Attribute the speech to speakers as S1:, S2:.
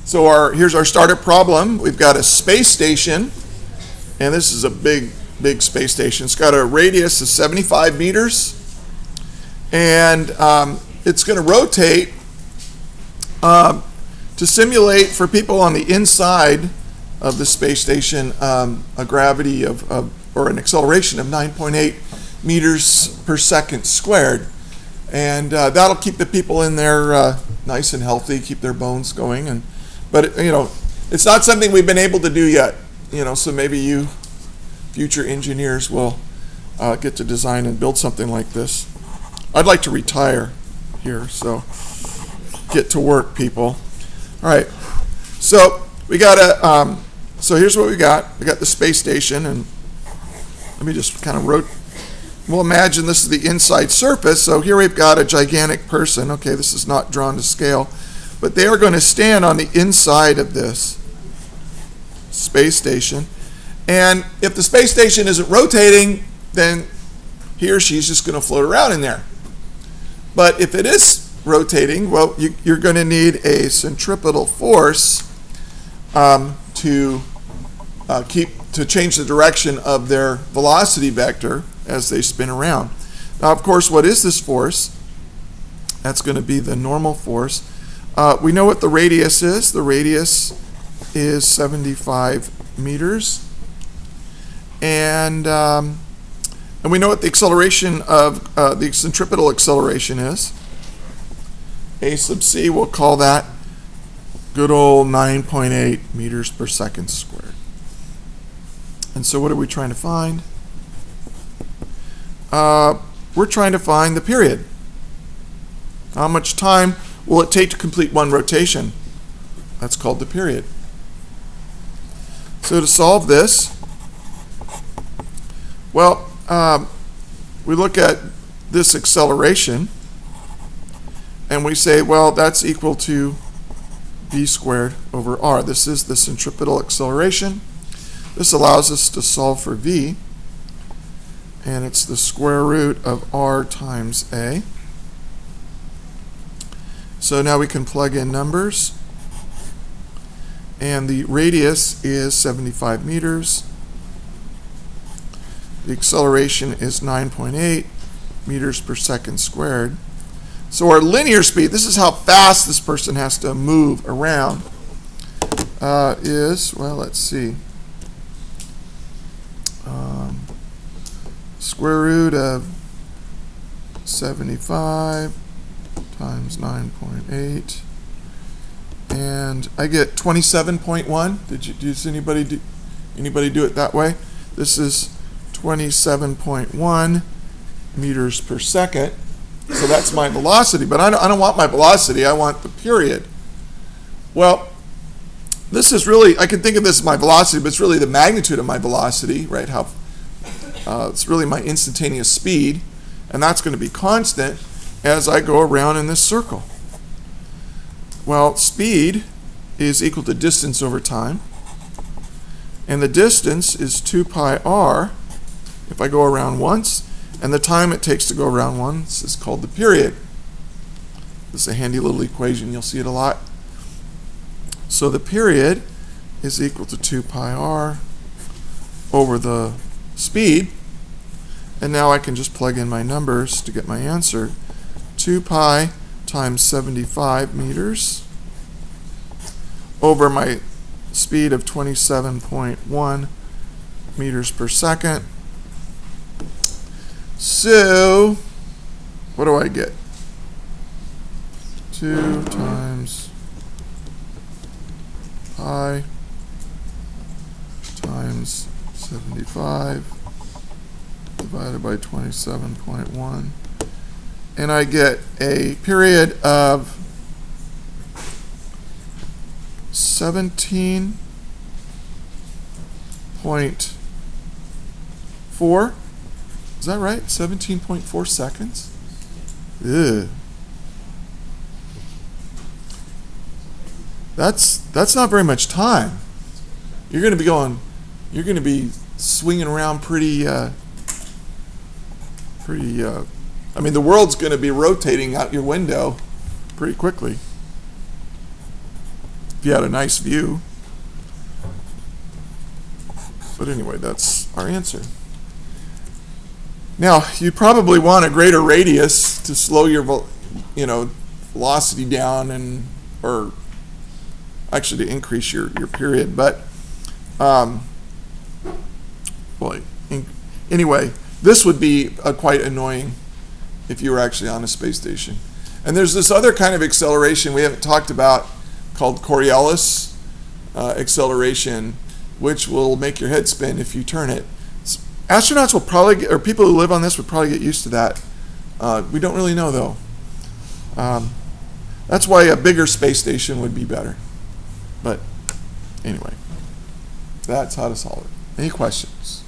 S1: So here's our starter problem. We've got a space station, and this is a big space station. It's got a radius of 75 meters, and it's going to rotate to simulate for people on the inside of the space station a gravity or an acceleration of 9.8 meters per second squared. And that'll keep the people in there nice and healthy, keep their bones going. But it's not something we've been able to do yet. So maybe you future engineers will get to design and build something like this. I'd like to retire here, so get to work, people. All right. So we got so here's what we got. We got the space station, and let me just kind of we'll imagine this is the inside surface. So here we've got a gigantic person. Okay, this is not drawn to scale, but they are going to stand on the inside of this space station. And if the space station isn't rotating, then he or she's just going to float around in there. But if it is rotating, well, you're going to need a centripetal force to change the direction of their velocity vector as they spin around. Now, of course, what is this force? That's going to be the normal force. We know what the radius is. The radius is 75 meters. And we know what the acceleration of the centripetal acceleration is. A sub c, we'll call that good old 9.8 meters per second squared. And so what are we trying to find? We're trying to find the period. How much time will it take to complete one rotation? That's called the period. So to solve this, well, we look at this acceleration, and we say, well, that's equal to v squared over r. This is the centripetal acceleration. This allows us to solve for v, and it's the square root of r times a. So now we can plug in numbers, and the radius is 75 meters. The acceleration is 9.8 meters per second squared. So our linear speed, this is how fast this person has to move around, is, well, let's see, square root of 75 times 9.8, and I get 27.1. Does anybody do it that way? This is 27.1 meters per second. So that's my velocity, but I don't want my velocity, I want the period. Well, this is really, I can think of this as my velocity, but it's really the magnitude of my velocity, right? It's really my instantaneous speed, and that's going to be constant as I go around in this circle. Well, speed is equal to distance over time, and the distance is 2 pi r if I go around once, and the time it takes to go around once is called the period. This is a handy little equation. You'll see it a lot. So the period is equal to 2 pi r over the speed. And now I can just plug in my numbers to get my answer. 2 pi times 75 meters over my speed of 27.1 meters per second. So, what do I get? 2 times pi times 75 divided by 27.1. And I get a period of 17.4. Is that right? 17.4 seconds? Ew. That's not very much time. You're going to be swinging around pretty, I mean, the world's going to be rotating out your window pretty quickly. if you had a nice view. But anyway, that's our answer. Now, you probably want a greater radius to slow your velocity down, and or actually to increase your period. But anyway, this would be quite annoying if you were actually on a space station. And there's this other kind of acceleration we haven't talked about called Coriolis acceleration, which will make your head spin if you turn it. Astronauts will probably, or people who live on this would probably get used to that. We don't really know, though. That's why a bigger space station would be better. But anyway, that's how to solve it. Any questions?